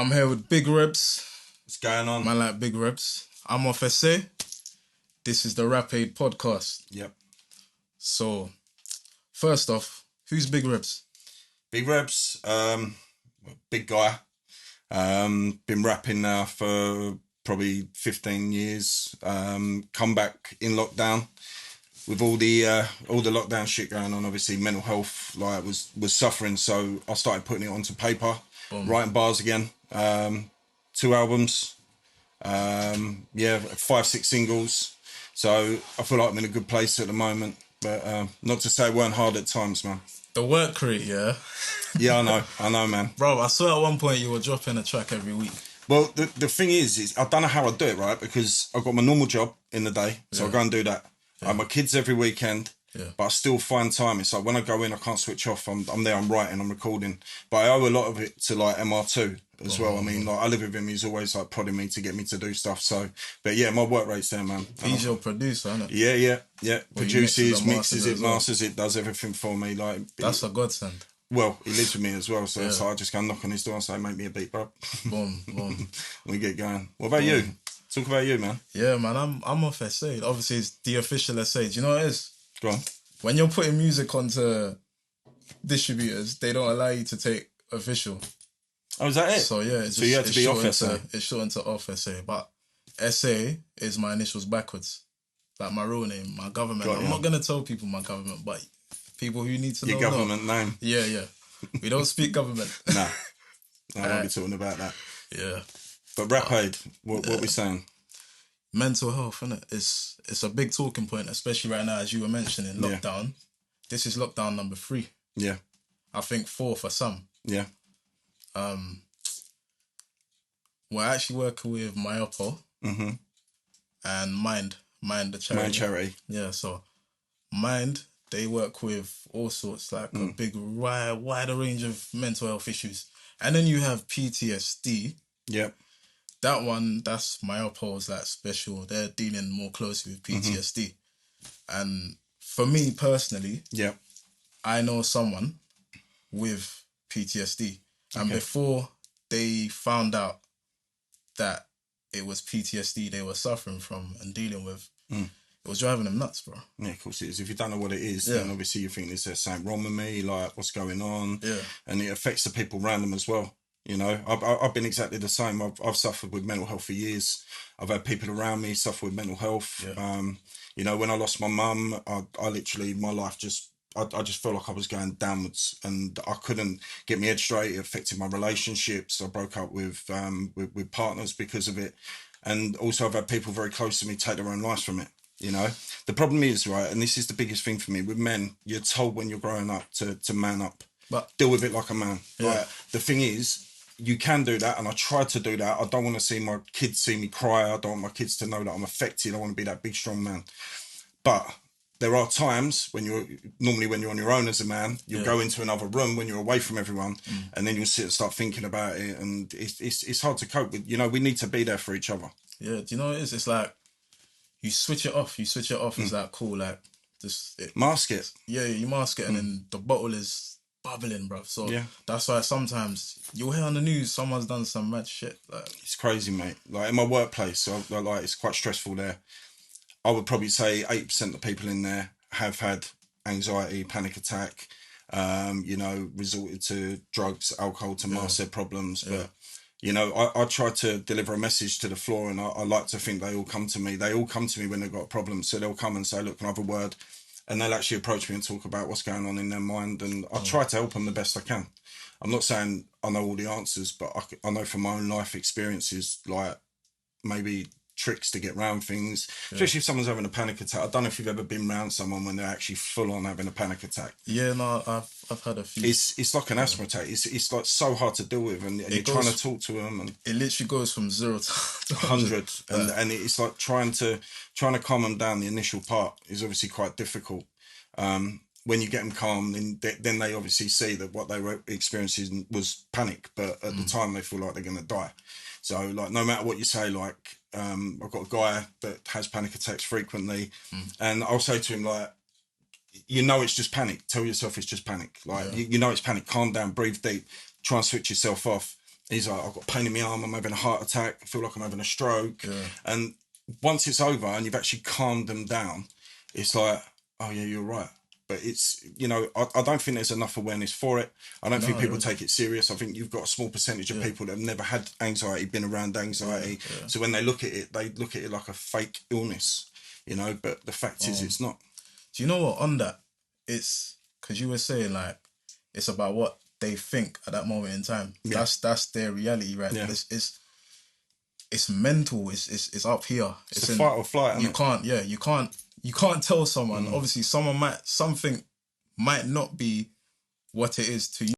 I'm here with Big Rebs. What's going on? Man like Big Rebs. I'm off SA. This is the Rap Aid podcast. Yep. So, first off, who's Big Rebs? Big Rebs, big guy. Been rapping now for probably 15 years. Come back in lockdown with all the lockdown shit going on. Obviously, mental health was suffering, so I started putting it onto paper, writing bars again. 2 albums, 5-6 singles. So I feel like I'm in a good place at the moment. But not to say it weren't hard at times, man. The work rate, yeah? Yeah, I know, man. Bro, I saw at one point you were dropping a track every week. Well, the thing is I don't know how I do it, right? Because I've got my normal job in the day, so I go and do that. I have my kids every weekend, but I still find time. It's like when I go in, I can't switch off. I'm there, I'm writing, I'm recording. But I owe a lot of it to like MR2 as well. I mean, like I live with him. He's always like prodding me to get me to do stuff. So, but yeah, my work rate's there, man. He's your producer, isn't it? Yeah. Well, produces, mixes it, masters it, does everything for me. Like that's a godsend. Well, he lives with me as well, so I just go knock on his door and say, make me a beat, bro. Boom. We get going. What about you? Talk about you, man. Yeah, man, I'm off SA. Obviously, it's the official SA. Do you know what it is? Go on. When you're putting music onto distributors, they don't allow you to take official. Oh, is that it? So, yeah. So you had to be off SA? It's shortened to off SA. But SA is my initials backwards. Like my real name, my government. I'm not going to tell people my government, but people who need to know. Your government name. Yeah. We don't speak government. Nah. I won't be talking about that. Yeah. But Rap Aid, what we saying? Mental health, innit? It's a big talking point, especially right now, as you were mentioning, lockdown. Yeah. This is lockdown number 3. Yeah. I think 4 for some. Yeah. We're actually working with Myopo and Mind the charity. Mind charity. Yeah, so Mind, they work with all sorts, like a big wider range of mental health issues. And then you have PTSD. Yep. That one, that's Myopo's like special. They're dealing more closely with PTSD. And for me personally, I know someone with PTSD. And before they found out that it was PTSD they were suffering from and dealing with, it was driving them nuts, bro. Yeah, of course it is. If you don't know what it is, then obviously you think there's something wrong with me, like what's going on. Yeah. And it affects the people around them as well. You know, I've been exactly the same. I've suffered with mental health for years. I've had people around me suffer with mental health. Yeah. You know, when I lost my mum, I literally, my life I just felt like I was going downwards and I couldn't get my head straight. It affected my relationships. I broke up with partners because of it. And also I've had people very close to me take their own lives from it. You know, the problem is, right, and this is the biggest thing for me, with men, you're told when you're growing up to man up. But deal with it like a man. Yeah. Right? The thing is, you can do that, and I try to do that. I don't want to see my kids see me cry. I don't want my kids to know that I'm affected. I want to be that big, strong man. But there are times when you're on your own as a man, you'll go into another room when you're away from everyone, and then you'll sit and start thinking about it, and it's hard to cope with. You know, we need to be there for each other. Yeah, do you know what it is? It's like you switch it off. It's like cool, like just mask it. Yeah, you mask it, and then the bottle is bubbling, bro. So that's why sometimes you'll hear on the news someone's done some mad shit. Like, it's crazy, mate. Like in my workplace, like it's quite stressful there. I would probably say 80% of people in there have had anxiety, panic attack, resorted to drugs, alcohol to mask their problems. But, you know, I try to deliver a message to the floor, and I like to think they all come to me. They all come to me when they've got a problem. So they'll come and say, look, can I have a word? And they'll actually approach me and talk about what's going on in their mind. And I try to help them the best I can. I'm not saying I know all the answers, but I know from my own life experiences, like maybe tricks to get around things, especially if someone's having a panic attack. I don't know if you've ever been around someone when they're actually full on having a panic attack. Yeah, no, I've had a few. It's like an asthma attack. It's like so hard to deal with, and you're trying to talk to them, and it literally goes from 0 to 100. And it's like trying to calm them down. The initial part is obviously quite difficult. When you get them calm, then they obviously see that what they were experiencing was panic, but at the time they feel like they're going to die. So, like, no matter what you say, like, I've got a guy that has panic attacks frequently, and I'll say to him, like, you know it's just panic. Tell yourself it's just panic. Like, you know it's panic. Calm down, breathe deep, try and switch yourself off. He's like, I've got pain in my arm, I'm having a heart attack, I feel like I'm having a stroke. And once it's over and you've actually calmed them down, it's like, oh yeah, you're right. But it's, you know, I don't think there's enough awareness for it. I don't think people take it serious. I think you've got a small percentage of people that have never had anxiety, been around anxiety. So when they look at it like a fake illness, you know, but the fact is it's not. Do you know what, on that, it's, because you were saying, like, it's about what they think at that moment in time. That's their reality, right? It's mental. It's up here. It's a fight or flight. You can't tell someone. Obviously, something might not be what it is to you.